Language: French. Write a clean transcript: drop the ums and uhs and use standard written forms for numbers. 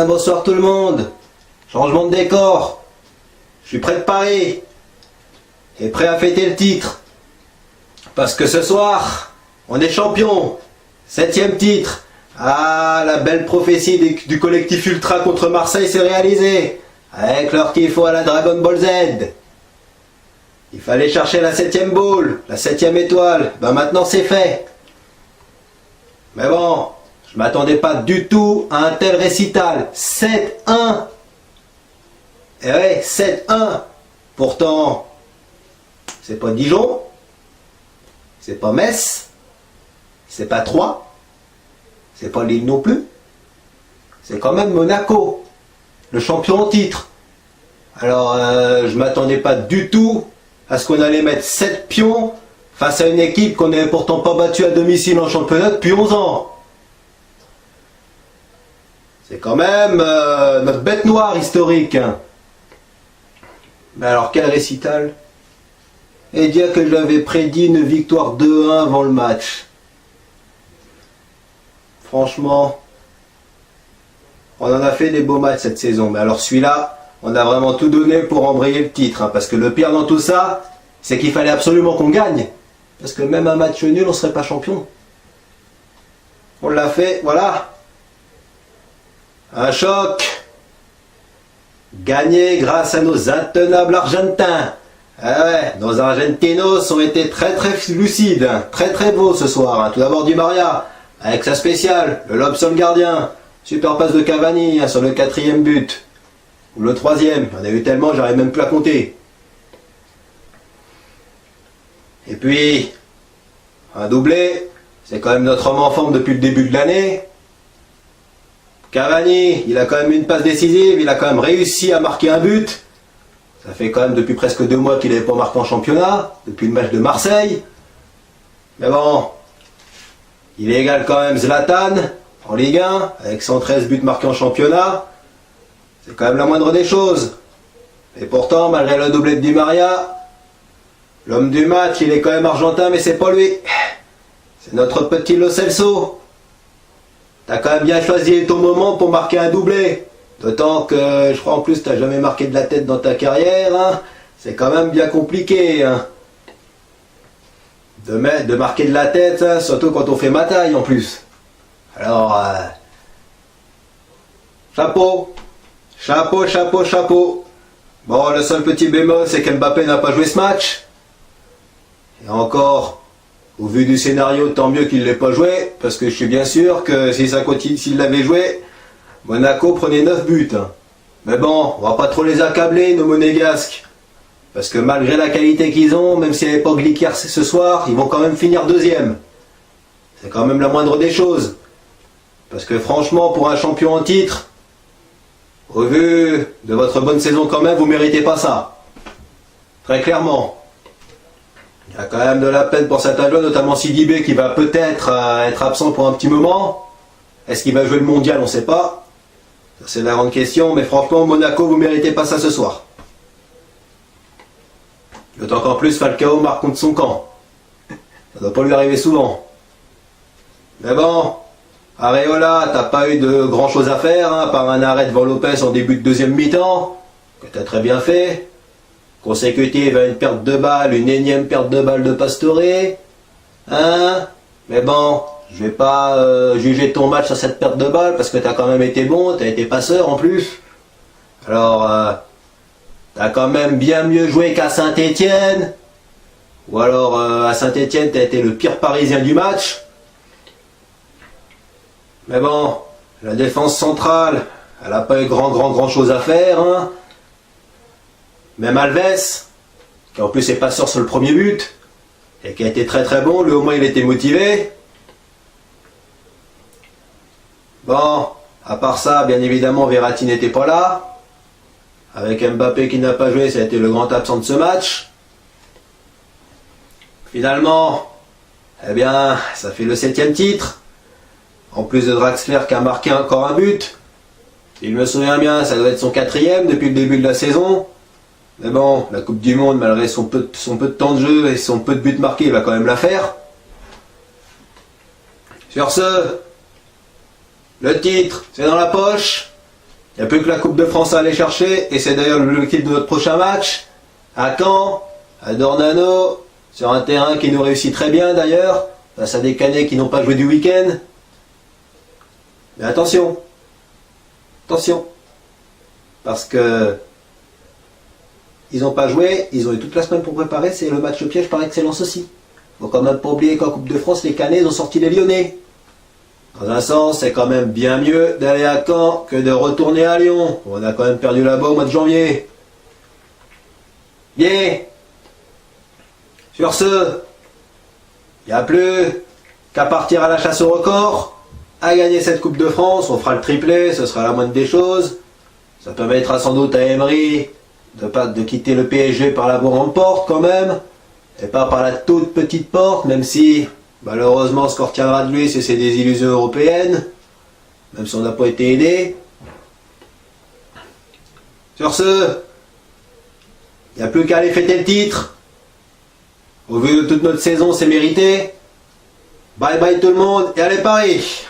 Bonsoir tout le monde. Changement de décor. Je suis prêt de Paris. Et prêt à fêter le titre. Parce que ce soir, on est champion. 7e titre. Ah, la belle prophétie du collectif Ultra contre Marseille s'est réalisée. Avec leur tifo à la Dragon Ball Z. Il fallait chercher la 7e boule, la 7e étoile. Ben maintenant c'est fait. Mais bon, je m'attendais pas du tout à un tel récital. 7-1. Eh ouais, 7-1. Pourtant, c'est pas Dijon. C'est pas Metz. C'est pas Troyes. C'est pas Lille non plus. C'est quand même Monaco, le champion en titre. Alors, je m'attendais pas du tout à ce qu'on allait mettre 7 pions face à une équipe qu'on n'avait pourtant pas battue à domicile en championnat depuis 11 ans. C'est quand même notre bête noire historique. Hein. Mais alors, quel récital. Et dire que j'avais prédit une victoire 2-1 avant le match. Franchement, on en a fait des beaux matchs cette saison. Mais alors celui-là, on a vraiment tout donné pour embrayer le titre. Hein, parce que le pire dans tout ça, c'est qu'il fallait absolument qu'on gagne. Parce que même un match nul, on ne serait pas champion. On l'a fait, voilà. Un choc. Gagné grâce à nos intenables Argentins. Ah ouais, nos Argentinos ont été très lucides. Hein, très beaux ce soir. Hein. Tout d'abord Di Maria, avec sa spéciale, le lob sur le gardien. Super passe de Cavani hein, sur le 4e but. Ou le 3e. Il y en a eu tellement, j'arrive même plus à compter. Et puis, un doublé. C'est quand même notre homme en forme depuis le début de l'année. Cavani, il a quand même une passe décisive. Il a quand même réussi à marquer un but. Ça fait quand même depuis presque 2 mois qu'il n'avait pas marqué en championnat. Depuis le match de Marseille. Mais bon, il égale quand même Zlatan en Ligue 1, avec 113 buts marqués en championnat. C'est quand même la moindre des choses. Et pourtant, malgré le doublé de Di Maria, l'homme du match, il est quand même argentin, mais c'est pas lui. C'est notre petit Lo Celso. T'as quand même bien choisi ton moment pour marquer un doublé. D'autant que, je crois en plus, t'as jamais marqué de la tête dans ta carrière. Hein. C'est quand même bien compliqué. Hein. De marquer de la tête, hein, surtout quand on fait ma taille en plus. Alors, chapeau. Bon, le seul petit bémol, c'est qu'Mbappé n'a pas joué ce match. Et encore, au vu du scénario, tant mieux qu'il ne l'ait pas joué, parce que je suis bien sûr que si ça continue, s'il l'avait joué, Monaco prenait 9 buts. Hein. Mais bon, on va pas trop les accabler, nos monégasques. Parce que malgré la qualité qu'ils ont, même s'il n'y avait pas Gliquier ce soir, ils vont quand même finir 2e. C'est quand même la moindre des choses. Parce que franchement, pour un champion en titre, au vu de votre bonne saison quand même, vous ne méritez pas ça. Très clairement. Il y a quand même de la peine pour certains joueurs, notamment Sidibé qui va peut-être être absent pour un petit moment. Est-ce qu'il va jouer le mondial? On ne sait pas. Ça, c'est la grande question. Mais franchement, Monaco, vous ne méritez pas ça ce soir. D'autant qu'en plus, Falcao marque contre son camp. Ça ne doit pas lui arriver souvent. Mais bon, Areola, t'as pas eu de grand chose à faire, hein, par un arrêt devant Lopez en début de 2e mi-temps, que t'as très bien fait. Consécutive à une perte de balle, une énième perte de balle de Pastore. Hein? Mais bon, je vais pas juger ton match sur cette perte de balle, parce que t'as quand même été bon, t'as été passeur en plus. Alors, t'as quand même bien mieux joué qu'à Saint-Étienne. Ou alors, à Saint-Étienne, t'as été le pire Parisien du match. Mais bon, la défense centrale, elle n'a pas eu grand chose à faire. Hein. Même Alves, qui en plus est passeur sur le 1er but, et qui a été très bon, lui au moins il était motivé. Bon, à part ça, bien évidemment, Verratti n'était pas là. Avec Mbappé qui n'a pas joué, ça a été le grand absent de ce match. Finalement, eh bien, ça fait le 7e titre. En plus de Draxler qui a marqué encore un but. Il me souvient bien, ça doit être son 4e depuis le début de la saison. Mais bon, la Coupe du Monde, malgré son peu de temps de jeu et son peu de buts marqués, il va quand même la faire. Sur ce, le titre, c'est dans la poche. Il n'y a plus que la Coupe de France à aller chercher, et c'est d'ailleurs l'objectif de notre prochain match. À Caen, à Dornano, sur un terrain qui nous réussit très bien d'ailleurs, face à des Canets qui n'ont pas joué du week-end. Mais attention, attention, parce que ils n'ont pas joué, ils ont eu toute la semaine pour préparer, c'est le match piège par excellence aussi. Faut quand même pas oublier qu'en Coupe de France, les Canets ont sorti les Lyonnais. Dans un sens, c'est quand même bien mieux d'aller à Caen que de retourner à Lyon. On a quand même perdu là-bas au mois de janvier. Bien. Sur ce, il n'y a plus qu'à partir à la chasse au record, à gagner cette Coupe de France. On fera le triplé, ce sera la moindre des choses. Ça permettra sans doute à Emery de quitter le PSG par la grande porte quand même, et pas par la toute petite porte, même si malheureusement ce qu'on retiendra de lui c'est ses désillusions européennes, même si on n'a pas été aidé. Sur ce, il n'y a plus qu'à aller fêter le titre. Au vu de toute notre saison, c'est mérité. Bye bye tout le monde et allez Paris!